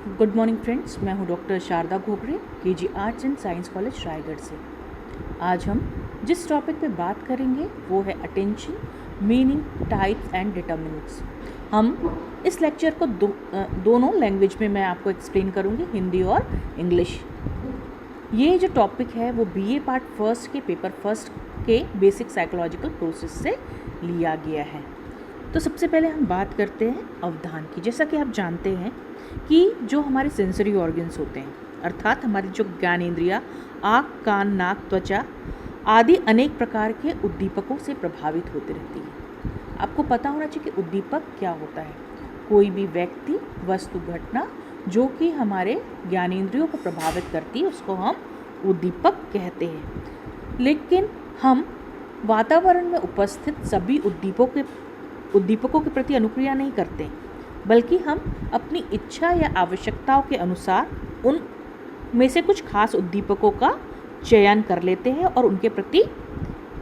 Good morning friends, मैं हूं doctor Sharda Ghogre, KG arts and science college Raigarh से। आज हम जिस टॉपिक पे बात करेंगे वो है attention, meaning, types and determinants. हम इस लेक्चर को दोनों लैंग्वेज में मैं आपको एक्सप्लेन करूंगी, हिंदी और इंग्लिश। ये जो टॉपिक है वो बीए पार्ट फर्स्ट के पेपर फर्स्ट के बेसिक साइकोलॉजिकल प्रोसेस से लिया गया है। तो सबसे पहले हम बात करते हैं अवधान की। जैसा कि आप जानते हैं कि जो हमारे सेंसरी ऑर्गन्स होते हैं, अर्थात हमारी जो ज्ञानेंद्रियाँ आँख, कान, नाक, त्वचा आदि अनेक प्रकार के उद्दीपकों से प्रभावित होती रहती है। आपको पता होना चाहिए कि उद्दीपक क्या होता है। कोई भी व्यक्ति, वस्तु, घटना जो कि हमारे ज्ञानेंद्रियों को प्रभावित करती है उसको हम उद्दीपक कहते हैं। लेकिन हम वातावरण में उपस्थित सभी उद्दीपकों के प्रति अनुक्रिया नहीं करते, बल्कि हम अपनी इच्छा या आवश्यकताओं के अनुसार उन में से कुछ खास उद्दीपकों का चयन कर लेते हैं और उनके प्रति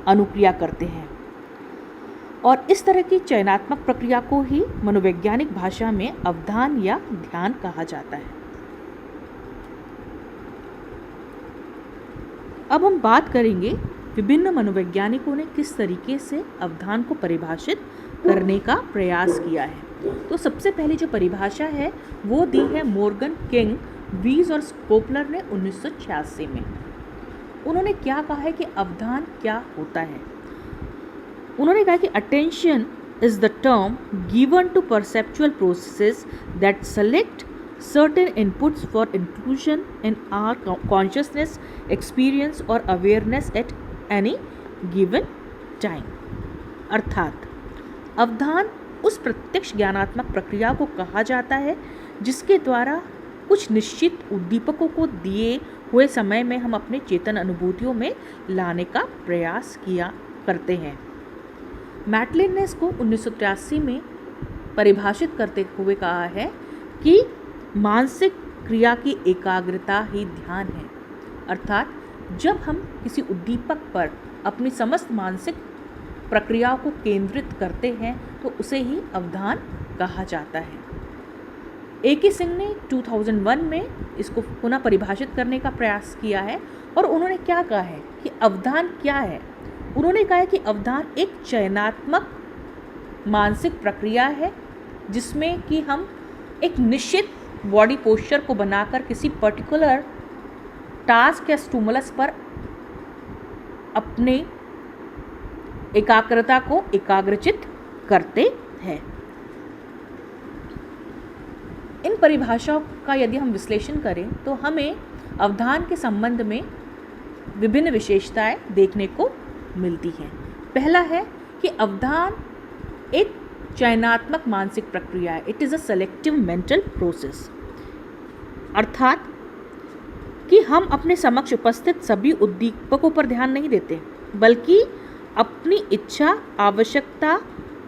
अनुक्रिया करते हैं। और इस तरह की चयनात्मक प्रक्रिया को ही मनोवैज्ञानिक भाषा में अवधान या ध्यान कहा जाता है। अब हम बात करेंगे विभिन्न मनोवैज्ञानिकों ने किस तरीके से अवधान को परिभाषित करने का प्रयास किया है। तो सबसे पहली जो परिभाषा है वो दी है मॉर्गन, किंग, वीज और स्कोपलर ने 1986 में। उन्होंने क्या कहा है कि अवधान क्या होता है। उन्होंने कहा कि attention is the term given to perceptual processes that select certain inputs for inclusion in our consciousness, experience or awareness at any given time। अर्थात अवधान उस प्रत्यक्ष ज्ञानात्मक प्रक्रिया को कहा जाता है जिसके द्वारा कुछ निश्चित उद्दीपकों को दिए हुए समय में हम अपने चेतन अनुभूतियों में लाने का प्रयास किया करते हैं। मैटलिन ने इसको 1983 में परिभाषित करते हुए कहा है कि मानसिक क्रिया की एकाग्रता ही ध्यान है। अर्थात जब हम किसी उद्दीपक पर अपनी समस्त मानसिक प्रक्रियाओं को केंद्रित करते हैं तो उसे ही अवधान कहा जाता है। ए.के. सिंह ने 2001 में इसको पुनः परिभाषित करने का प्रयास किया है और उन्होंने क्या कहा है कि अवधान क्या है। उन्होंने कहा है कि अवधान एक चयनात्मक मानसिक प्रक्रिया है जिसमें कि हम एक निश्चित बॉडी पोस्चर को बनाकर किसी पर्टिकुलर टास्क या स्टिमुलस पर अपने एकाग्रता को एकाग्रचित करते हैं। इन परिभाषाओं का यदि हम विश्लेषण करें तो हमें अवधान के संबंध में विभिन्न विशेषताएं देखने को मिलती हैं। पहला है कि अवधान एक चयनात्मक मानसिक प्रक्रिया है। It is a selective mental process. अर्थात कि हम अपने समक्ष उपस्थित सभी उद्दीपकों पर ध्यान नहीं देते, बल्कि अपनी इच्छा, आवश्यकता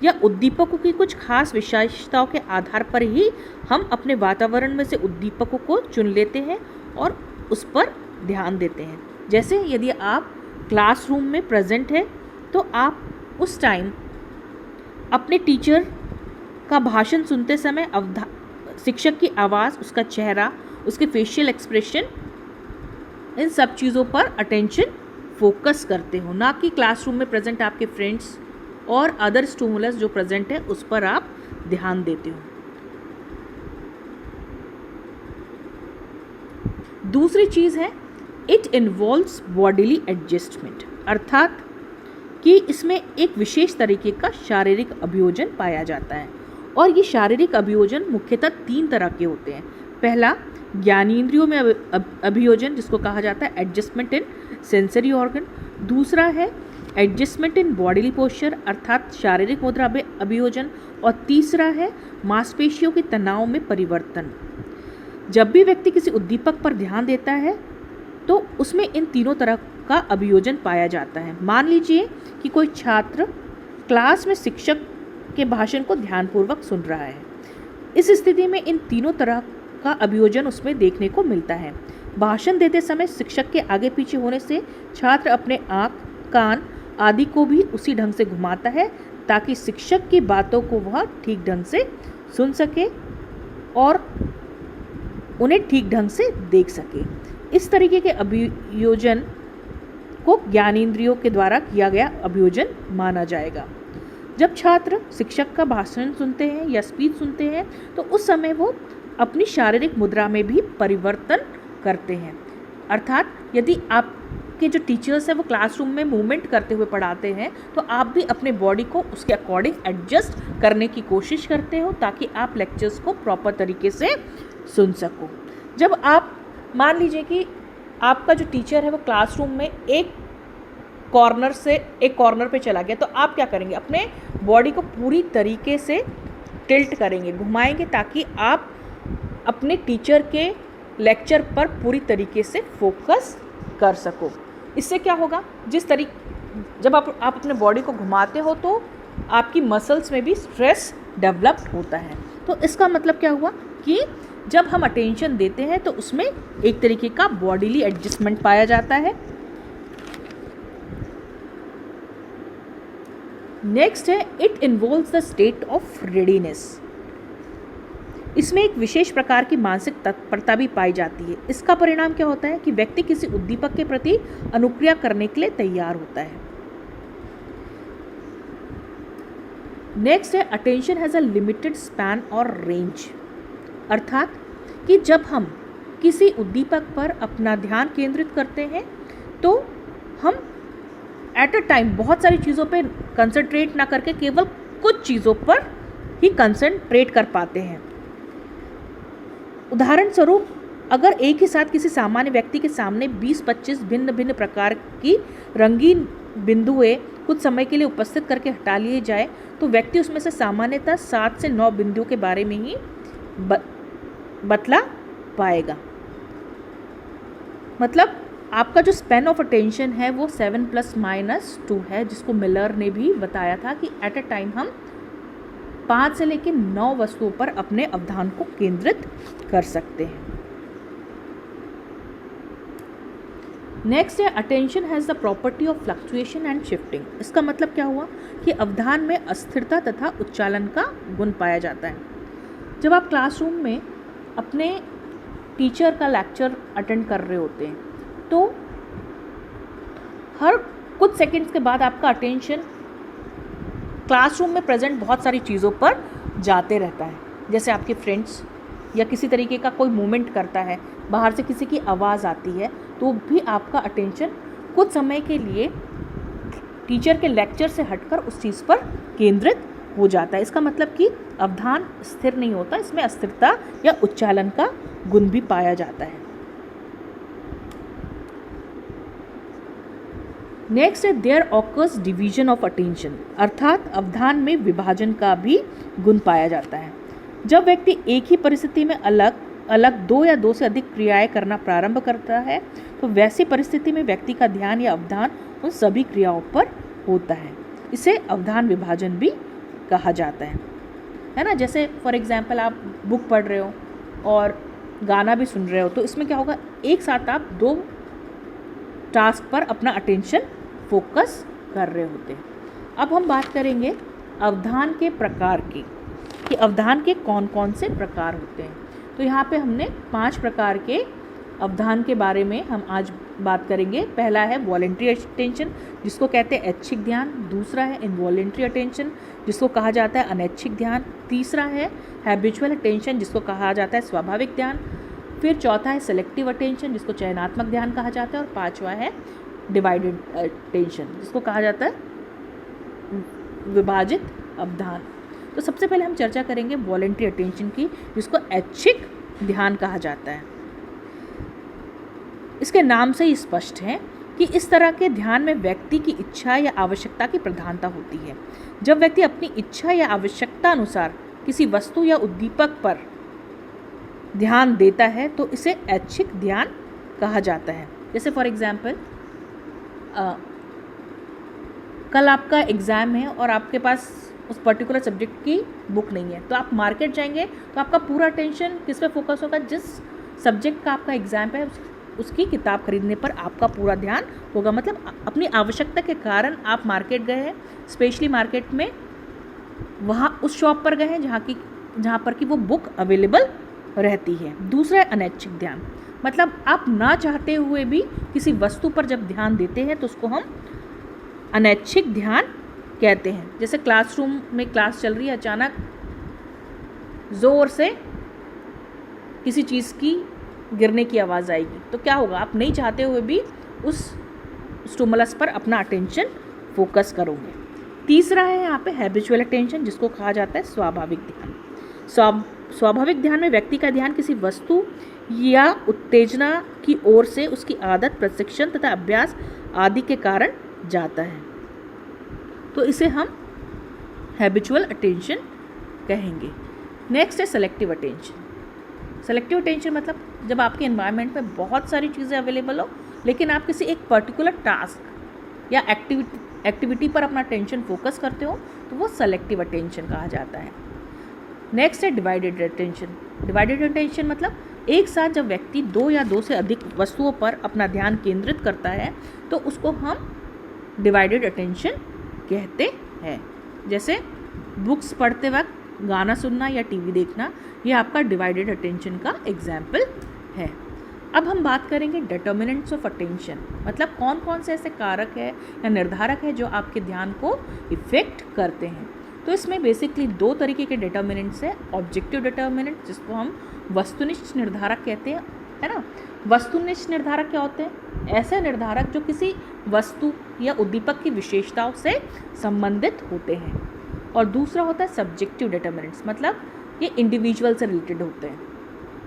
या उद्दीपकों की कुछ खास विशेषताओं के आधार पर ही हम अपने वातावरण में से उद्दीपकों को चुन लेते हैं और उस पर ध्यान देते हैं। जैसे यदि आप क्लासरूम में प्रेजेंट है तो आप उस टाइम अपने टीचर का भाषण सुनते समय शिक्षक की आवाज़, उसका चेहरा, उसके फेशियल एक्सप्रेशन, इन सब चीज़ों पर अटेंशन फोकस करते हो, ना कि क्लासरूम में प्रेजेंट आपके फ्रेंड्स और अदर स्टिमुलस जो प्रेजेंट है उस पर आप ध्यान देते हो। दूसरी चीज़ है इट इन्वॉल्व्स बॉडीली एडजस्टमेंट। अर्थात कि इसमें एक विशेष तरीके का शारीरिक अभियोजन पाया जाता है और ये शारीरिक अभियोजन मुख्यतः 3 तरह के होते हैं। पहला ज्ञानेंद्रियों में अभियोजन जिसको कहा जाता है एडजस्टमेंट इन सेंसरी ऑर्गन। दूसरा है एडजस्टमेंट इन बॉडीली पोस्चर अर्थात शारीरिक मुद्रा अभियोजन। और तीसरा है मांसपेशियों के तनाव में परिवर्तन। जब भी व्यक्ति किसी उद्दीपक पर ध्यान देता है तो उसमें इन तीनों तरह का अभियोजन पाया जाता है। मान लीजिए कि कोई छात्र क्लास में शिक्षक के भाषण को ध्यानपूर्वक सुन रहा है। इस स्थिति में इन तीनों तरह का अभियोजन उसमें देखने को मिलता है। भाषण देते समय शिक्षक के आगे पीछे होने से छात्र अपने आँख, कान आदि को भी उसी ढंग से घुमाता है ताकि शिक्षक की बातों को वह ठीक ढंग से सुन सके और उन्हें ठीक ढंग से देख सके। इस तरीके के अभियोजन को ज्ञानेंद्रियों के द्वारा किया गया अभियोजन माना जाएगा। जब छात्र शिक्षक का भाषण सुनते हैं या स्पीच सुनते हैं तो उस समय वो अपनी शारीरिक मुद्रा में भी परिवर्तन करते हैं। अर्थात यदि आपके जो टीचर्स हैं वो क्लासरूम में मूवमेंट करते हुए पढ़ाते हैं तो आप भी अपने बॉडी को उसके अकॉर्डिंग एडजस्ट करने की कोशिश करते हो ताकि आप लेक्चर्स को प्रॉपर तरीके से सुन सको। जब आप मान लीजिए कि आपका जो टीचर है वो क्लासरूम में एक कॉर्नर से एक कॉर्नर पे चला गया तो आप क्या करेंगे, अपने बॉडी को पूरी तरीके से टिल्ट करेंगे, घुमाएंगे ताकि आप अपने टीचर के लेक्चर पर पूरी तरीके से फोकस कर सको। इससे क्या होगा, जब आप अपने बॉडी को घुमाते हो तो आपकी मसल्स में भी स्ट्रेस डेवलप होता है। तो इसका मतलब क्या हुआ कि जब हम अटेंशन देते हैं तो उसमें एक तरीके का बॉडीली एडजस्टमेंट पाया जाता है। नेक्स्ट है it involves the state of readiness. इसमें एक विशेष प्रकार की मानसिक तत्परता भी पाई जाती है। इसका परिणाम क्या होता है कि व्यक्ति किसी उद्दीपक के प्रति अनुक्रिया करने के लिए तैयार होता है। नेक्स्ट है attention has a limited span और रेंज। अर्थात कि जब हम किसी उद्दीपक पर अपना ध्यान केंद्रित करते हैं तो हम एट अ टाइम बहुत सारी चीज़ों पे कंसंट्रेट ना करके केवल कुछ चीज़ों पर ही कंसंट्रेट कर पाते हैं। उदाहरण स्वरूप अगर एक ही साथ किसी सामान्य व्यक्ति के सामने 20-25 भिन्न भिन्न प्रकार की रंगीन बिंदुएं कुछ समय के लिए उपस्थित करके हटा लिए जाए तो व्यक्ति उसमें से सामान्यतः 7 से 9 बिंदुओं के बारे में ही बतला पाएगा। मतलब आपका जो स्पैन ऑफ अटेंशन है वो 7+-2 है, जिसको मिलर ने भी बताया था कि एट अ टाइम हम 5 से लेकर 9 वस्तुओं पर अपने अवधान को केंद्रित कर सकते हैं। नेक्स्ट है attention has the property of fluctuation and shifting. इसका मतलब क्या हुआ कि अवधान में अस्थिरता तथा उच्चालन का गुण पाया जाता है। जब आप क्लासरूम में अपने टीचर का लेक्चर अटेंड कर रहे होते हैं तो हर कुछ सेकंड्स के बाद आपका अटेंशन क्लासरूम में प्रेजेंट बहुत सारी चीज़ों पर जाते रहता है। जैसे आपके फ्रेंड्स या किसी तरीके का कोई मूवमेंट करता है, बाहर से किसी की आवाज़ आती है तो भी आपका अटेंशन कुछ समय के लिए टीचर के लेक्चर से हटकर उस चीज़ पर केंद्रित हो जाता है। इसका मतलब कि अवधान स्थिर नहीं होता, इसमें अस्थिरता या उच्चालन का गुण भी पाया जाता है। नेक्स्ट है there occurs division of attention. अर्थात अवधान में विभाजन का भी गुण पाया जाता है। जब व्यक्ति एक ही परिस्थिति में अलग अलग 2 या 2 से अधिक क्रियाएं करना प्रारंभ करता है तो वैसी परिस्थिति में व्यक्ति का ध्यान या अवधान उन सभी क्रियाओं पर होता है। इसे अवधान विभाजन भी कहा जाता है ना। जैसे फॉर एग्जाम्पल आप बुक पढ़ रहे हो और गाना भी सुन रहे हो तो इसमें क्या होगा, एक साथ आप 2 टास्क पर अपना अटेंशन फोकस कर रहे होते हैं। अब हम बात करेंगे अवधान के प्रकार की, कि अवधान के कौन कौन से प्रकार होते हैं। तो यहाँ पे हमने 5 प्रकार के अवधान के बारे में हम आज बात करेंगे। पहला है वॉलेंट्री अटेंशन जिसको कहते हैं ऐच्छिक ध्यान। दूसरा है इनवॉलेंट्री अटेंशन जिसको कहा जाता है अनैच्छिक ध्यान। तीसरा है हैबिचुअल अटेंशन जिसको कहा जाता है स्वाभाविक ध्यान। फिर चौथा है सेलेक्टिव अटेंशन जिसको चयनात्मक ध्यान कहा जाता है। और 5वां है डिवाइडेड अटेंशन जिसको कहा जाता है विभाजित अवधान। तो सबसे पहले हम चर्चा करेंगे वॉलेंट्री अटेंशन की जिसको ऐच्छिक ध्यान कहा जाता है। इसके नाम से ही स्पष्ट है कि इस तरह के ध्यान में व्यक्ति की इच्छा या आवश्यकता की प्रधानता होती है। जब व्यक्ति अपनी इच्छा या आवश्यकता अनुसार किसी वस्तु या उद्दीपक पर ध्यान देता है तो इसे ऐच्छिक ध्यान कहा जाता है। जैसे फॉर एग्जाम्पल कल आपका एग्ज़ाम है और आपके पास उस पर्टिकुलर सब्जेक्ट की बुक नहीं है तो आप मार्केट जाएंगे तो आपका पूरा अटेंशन किस पे फोकस होगा, जिस सब्जेक्ट का आपका एग्ज़ाम है उसकी किताब खरीदने पर आपका पूरा ध्यान होगा। मतलब अपनी आवश्यकता के कारण आप मार्केट गए हैं, स्पेशली मार्केट में वहाँ उस शॉप पर गए हैं जहाँ पर कि वो बुक अवेलेबल रहती है। दूसरा है अनैच्छिक ध्यान, मतलब आप ना चाहते हुए भी किसी वस्तु पर जब ध्यान देते हैं तो उसको हम अनैच्छिक ध्यान कहते हैं। जैसे क्लासरूम में क्लास चल रही है, अचानक ज़ोर से किसी चीज़ की गिरने की आवाज़ आएगी तो क्या होगा, आप नहीं चाहते हुए भी उस स्टिमुलस पर अपना अटेंशन फोकस करोगे। तीसरा है यहाँ पे हैबिचुअल अटेंशन, जिसको कहा जाता है स्वाभाविक ध्यान। स्वाभाविक ध्यान में व्यक्ति का ध्यान किसी वस्तु या उत्तेजना की ओर से उसकी आदत, प्रशिक्षण तथा अभ्यास आदि के कारण जाता है, तो इसे हम हैबिचुअल अटेंशन कहेंगे। नेक्स्ट है सेलेक्टिव अटेंशन। सेलेक्टिव अटेंशन मतलब जब आपके एनवायरनमेंट में बहुत सारी चीज़ें अवेलेबल हो लेकिन आप किसी एक पर्टिकुलर टास्क या एक्टिविटी पर अपना अटेंशन फोकस करते हो तो वो सेलेक्टिव अटेंशन कहा जाता है। नेक्स्ट है डिवाइडेड अटेंशन। डिवाइडेड अटेंशन मतलब एक साथ जब व्यक्ति 2 या 2 से अधिक वस्तुओं पर अपना ध्यान केंद्रित करता है तो उसको हम डिवाइडेड अटेंशन कहते हैं। जैसे बुक्स पढ़ते वक्त गाना सुनना या टीवी देखना, ये आपका डिवाइडेड अटेंशन का एग्जाम्पल है। अब हम बात करेंगे डिटर्मिनेंट्स ऑफ अटेंशन, मतलब कौन कौन से ऐसे कारक है या निर्धारक है जो आपके ध्यान को इफेक्ट करते हैं। तो इसमें बेसिकली 2 तरीके के डिटर्मिनेंट्स है। ऑब्जेक्टिव डिटर्मिनेंट, जिसको हम वस्तुनिष्ठ निर्धारक कहते हैं, है ना। वस्तुनिष्ठ निर्धारक क्या होते हैं? ऐसे निर्धारक जो किसी वस्तु या उद्दीपक की विशेषताओं से संबंधित होते हैं। और दूसरा होता है सब्जेक्टिव डिटर्मिनेंट्स, मतलब ये इंडिविजुअल से रिलेटेड होते हैं,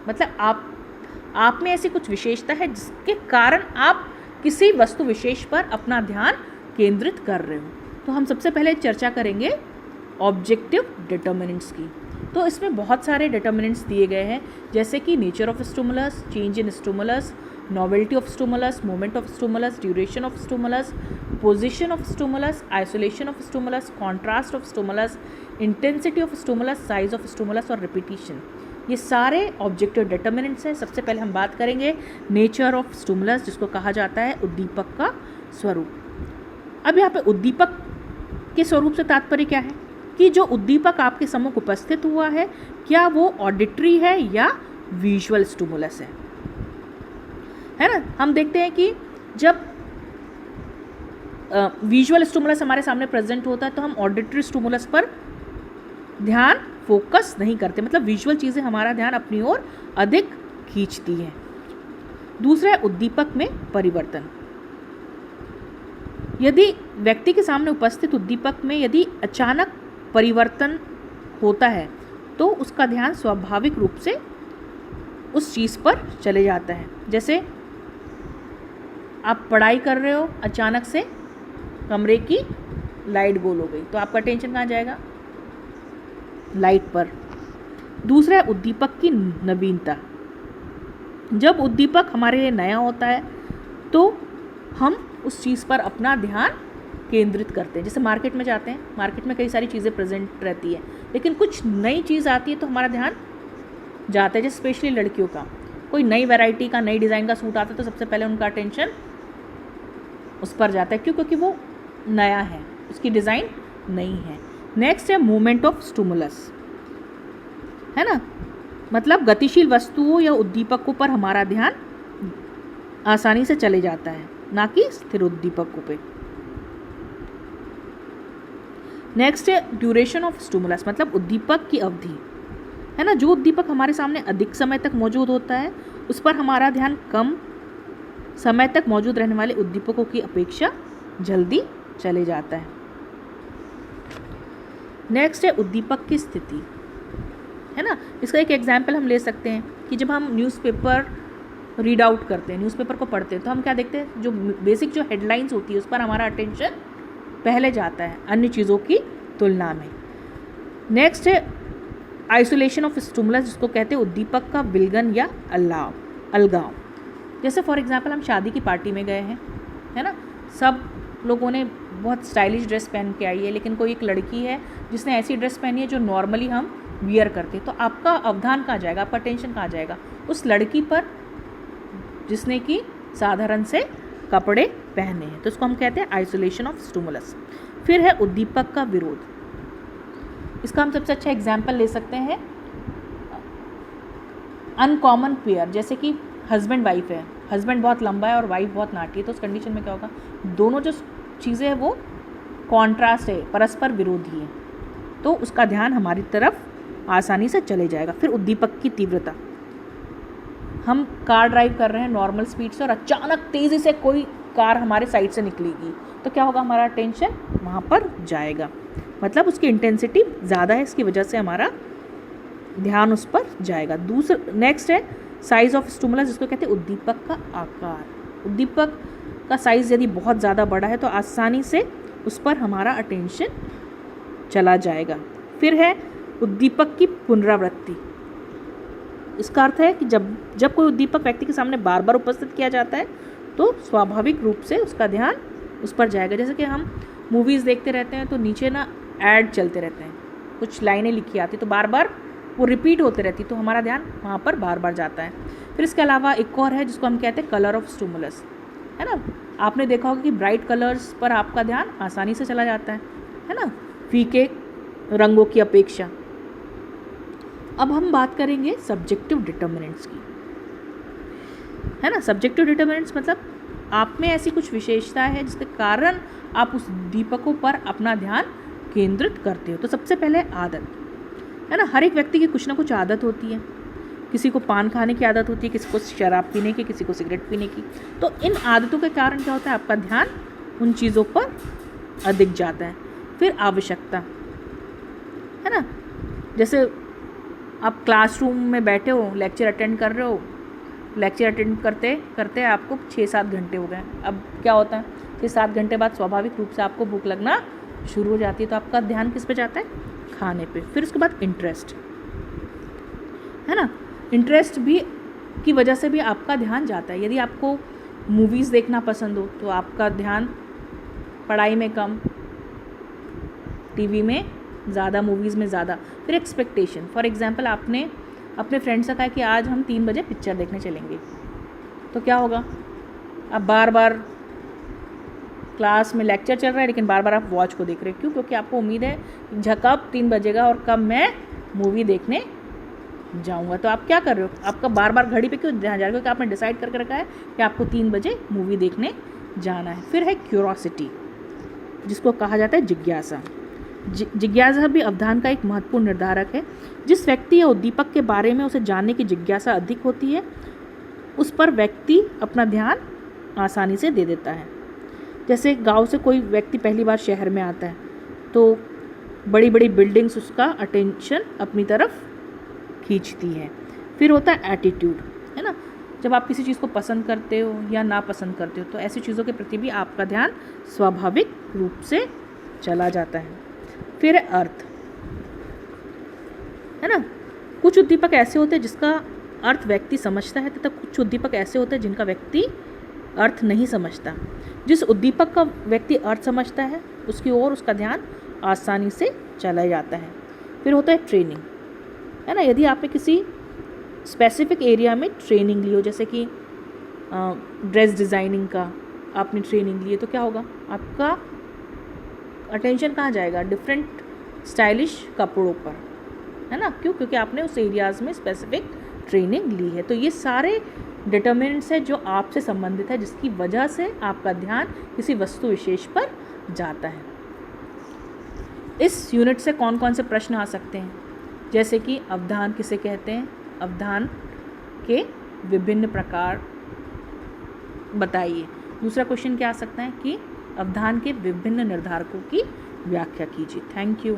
मतलब आप में ऐसी कुछ विशेषता है जिसके कारण आप किसी वस्तु विशेष पर अपना ध्यान केंद्रित कर रहे हो। तो हम सबसे पहले चर्चा करेंगे ऑब्जेक्टिव डिटर्मिनेंट्स की। तो इसमें बहुत सारे डिटर्मिनेंट्स दिए गए हैं, जैसे कि nature of stimulus, change in stimulus, novelty of stimulus, moment of stimulus, duration of stimulus, position of stimulus, isolation of stimulus, contrast of stimulus, intensity of stimulus, size of stimulus और repetition. ये सारे objective determinants हैं। सबसे पहले हम बात करेंगे nature of stimulus, जिसको कहा जाता है उद्दीपक का स्वरूप। अब यहाँ पे उद्दीपक के स्वरूप से तात्पर्य क्या है कि जो उद्दीपक आपके सम्मुख उपस्थित हुआ है, क्या वो ऑडिटरी है या विजुअल स्टिमुलस है ना। हम देखते हैं कि जब विजुअल स्टिमुलस हमारे सामने प्रेजेंट होता है तो हम ऑडिटरी स्टिमुलस पर ध्यान फोकस नहीं करते, मतलब विजुअल चीज़ें हमारा ध्यान अपनी ओर अधिक खींचती हैं। दूसरा है उद्दीपक में परिवर्तन। यदि व्यक्ति के सामने उपस्थित उद्दीपक में यदि अचानक परिवर्तन होता है तो उसका ध्यान स्वाभाविक रूप से उस चीज़ पर चले जाता है। जैसे आप पढ़ाई कर रहे हो, अचानक से कमरे की लाइट गोल हो गई तो आपका अटेंशन कहाँ जाएगा? लाइट पर। दूसरा है उद्दीपक की नवीनता। जब उद्दीपक हमारे लिए नया होता है तो हम उस चीज़ पर अपना ध्यान केंद्रित करते हैं। जैसे मार्केट में जाते हैं, मार्केट में कई सारी चीज़ें प्रेजेंट रहती है लेकिन कुछ नई चीज़ आती है तो हमारा ध्यान जाता है। जैसे स्पेशली लड़कियों का कोई नई वैरायटी का, नई डिज़ाइन का सूट आता है तो सबसे पहले उनका अटेंशन उस पर जाता है। क्यों? क्योंकि वो नया है, उसकी डिज़ाइन नई है। नेक्स्ट है मूवमेंट ऑफ स्टिमुलस, है ना, मतलब गतिशील वस्तुओं या उद्दीपकों पर हमारा ध्यान आसानी से चले जाता है, ना कि स्थिर उद्दीपकों पे। नेक्स्ट है ड्यूरेशन ऑफ स्टिमुलस, मतलब उद्दीपक की अवधि, है ना। जो उद्दीपक हमारे सामने अधिक समय तक मौजूद होता है उस पर हमारा ध्यान कम समय तक मौजूद रहने वाले उद्दीपकों की अपेक्षा जल्दी चले जाता है। नेक्स्ट है उद्दीपक की स्थिति, है ना। इसका एक एग्जाम्पल हम ले सकते हैं कि जब हम न्यूज़पेपर रीड आउट करते हैं, न्यूज़पेपर को पढ़ते हैं तो हम क्या देखते हैं, जो बेसिक जो हेडलाइंस होती है उस पर हमारा अटेंशन पहले जाता है अन्य चीज़ों की तुलना में। नेक्स्ट है आइसोलेशन ऑफ स्टिमुलस, जिसको कहते हैं उद्दीपक का विलगन या अलगाव। जैसे फॉर एग्जांपल हम शादी की पार्टी में गए हैं, है ना, सब लोगों ने बहुत स्टाइलिश ड्रेस पहन के आई है लेकिन कोई एक लड़की है जिसने ऐसी ड्रेस पहनी है जो नॉर्मली हम वियर करते हैं, तो आपका अवधान कहाँ जाएगा, आपका अटेंशन कहाँ जाएगा? उस लड़की पर जिसने कि साधारण से कपड़े पहने हैं। तो इसको हम कहते हैं आइसोलेशन ऑफ स्टिमुलस। फिर है उद्दीपक का विरोध। इसका हम सबसे अच्छा एग्जाम्पल ले सकते हैं अनकॉमन पेयर, जैसे कि हस्बैंड वाइफ है, हस्बैंड बहुत लंबा है और वाइफ बहुत नाटी है, तो उस कंडीशन में क्या होगा, दोनों जो चीज़ें हैं वो कॉन्ट्रास्ट है, परस्पर विरोधी है, तो उसका ध्यान हमारी तरफ आसानी से चले जाएगा। फिर उद्दीपक की तीव्रता, हम कार ड्राइव कर रहे हैं नॉर्मल स्पीड से और अचानक तेज़ी से कोई कार हमारे साइड से निकलेगी, तो क्या होगा, हमारा अटेंशन वहाँ पर जाएगा, मतलब उसकी इंटेंसिटी ज़्यादा है, इसकी वजह से हमारा ध्यान उस पर जाएगा। दूसरा नेक्स्ट है साइज ऑफ स्टिमुलस, जिसको कहते हैं उद्दीपक का आकार। उद्दीपक का साइज़ यदि बहुत ज़्यादा बड़ा है तो आसानी से उस पर हमारा अटेंशन चला जाएगा। फिर है उद्दीपक की पुनरावृत्ति, इसका अर्थ है कि जब कोई उद्दीपक व्यक्ति के सामने बार बार उपस्थित किया जाता है तो स्वाभाविक रूप से उसका ध्यान उस पर जाएगा। जैसे कि हम मूवीज़ देखते रहते हैं तो नीचे ना ऐड चलते रहते हैं, कुछ लाइनें लिखी आती तो बार बार वो रिपीट होते रहती, तो हमारा ध्यान वहाँ पर बार बार जाता है। फिर इसके अलावा एक और है जिसको हम कहते हैं कलर ऑफ स्टिमुलस, है ना। आपने देखा होगा कि ब्राइट कलर्स पर आपका ध्यान आसानी से चला जाता है ना, फीके रंगों की अपेक्षा। अब हम बात करेंगे सब्जेक्टिव डिटर्मिनेंट्स की, है ना। सब्जेक्टिव डिटर्मिनेंट्स मतलब आप में ऐसी कुछ विशेषता है जिसके कारण आप उस दीपकों पर अपना ध्यान केंद्रित करते हो। तो सबसे पहले आदत, है ना। हर एक व्यक्ति की कुछ ना कुछ आदत होती है, किसी को पान खाने की आदत होती है, किसी को शराब पीने की, किसी को सिगरेट पीने की। तो इन आदतों के कारण क्या होता है, आपका ध्यान उन चीज़ों पर अधिक जाता है। फिर आवश्यकता, है ना। जैसे आप क्लासरूम में बैठे हो, लेक्चर अटेंड कर रहे हो, लेक्चर अटेंड करते करते आपको 6-7 घंटे हो गए। अब क्या होता है, 6-7 घंटे बाद स्वाभाविक रूप से आपको भूख लगना शुरू हो जाती है, तो आपका ध्यान किस पे जाता है, खाने पे। फिर उसके बाद इंटरेस्ट, है ना। इंटरेस्ट भी की वजह से भी आपका ध्यान जाता है। यदि आपको मूवीज़ देखना पसंद हो तो आपका ध्यान पढ़ाई में कम, टीवी में ज़्यादा, मूवीज़ में ज़्यादा। फिर एक्सपेक्टेशन, फॉर एग्जांपल आपने अपने फ्रेंड से कहा कि आज हम 3 बजे पिक्चर देखने चलेंगे, तो क्या होगा, आप बार बार क्लास में लेक्चर चल रहा है लेकिन बार बार आप वॉच को देख रहे हैं। क्यों? क्योंकि आपको उम्मीद है कब 3 बजेगा और कब मैं मूवी देखने जाऊंगा। तो आप क्या कर रहे हो, आपका बार बार घड़ी पे क्यों ध्यान जा रहा है, क्योंकि आपने डिसाइड करके रखा है कि आपको 3 बजे मूवी देखने जाना है। फिर है क्यूरोसिटी, जिसको कहा जाता है जिज्ञासा। जिज्ञासा भी अवधान का एक महत्वपूर्ण निर्धारक है। जिस व्यक्ति या उद्दीपक के बारे में उसे जानने की जिज्ञासा अधिक होती है, उस पर व्यक्ति अपना ध्यान आसानी से दे देता है। जैसे गांव से कोई व्यक्ति पहली बार शहर में आता है तो बड़ी बड़ी बिल्डिंग्स उसका अटेंशन अपनी तरफ खींचती है। फिर होता है एटीट्यूड, है ना। जब आप किसी चीज़ को पसंद करते हो या नापसंद करते हो तो ऐसी चीज़ों के प्रति भी आपका ध्यान स्वाभाविक रूप से चला जाता है। फिर अर्थ, है ना। कुछ उद्दीपक ऐसे होते हैं जिसका अर्थ व्यक्ति समझता है तथा कुछ उद्दीपक ऐसे होते हैं जिनका व्यक्ति अर्थ नहीं समझता। जिस उद्दीपक का व्यक्ति अर्थ समझता है उसकी ओर उसका ड्यान आसानी से चला जाता है। फिर होता है ट्रेनिंग, है ना। यदि आपने किसी स्पेसिफिक एरिया में ट्रेनिंग ली हो, जैसे कि ड्रेस डिज़ाइनिंग का आपने ट्रेनिंग ली है, तो क्या होगा, आपका अटेंशन कहाँ जाएगा, डिफरेंट स्टाइलिश कपड़ों पर, है ना। क्यों? क्योंकि आपने उस एरियाज़ में स्पेसिफिक ट्रेनिंग ली है। तो ये सारे डिटर्मिनेंट्स है जो आपसे संबंधित है, जिसकी वजह से आपका ध्यान किसी वस्तु विशेष पर जाता है। इस यूनिट से कौन कौन से प्रश्न आ सकते हैं, जैसे कि अवधान किसे कहते हैं, अवधान के विभिन्न प्रकार बताइए। दूसरा क्वेश्चन क्या आ सकता है कि अवधान के विभिन्न निर्धारकों की व्याख्या कीजिए। Thank you.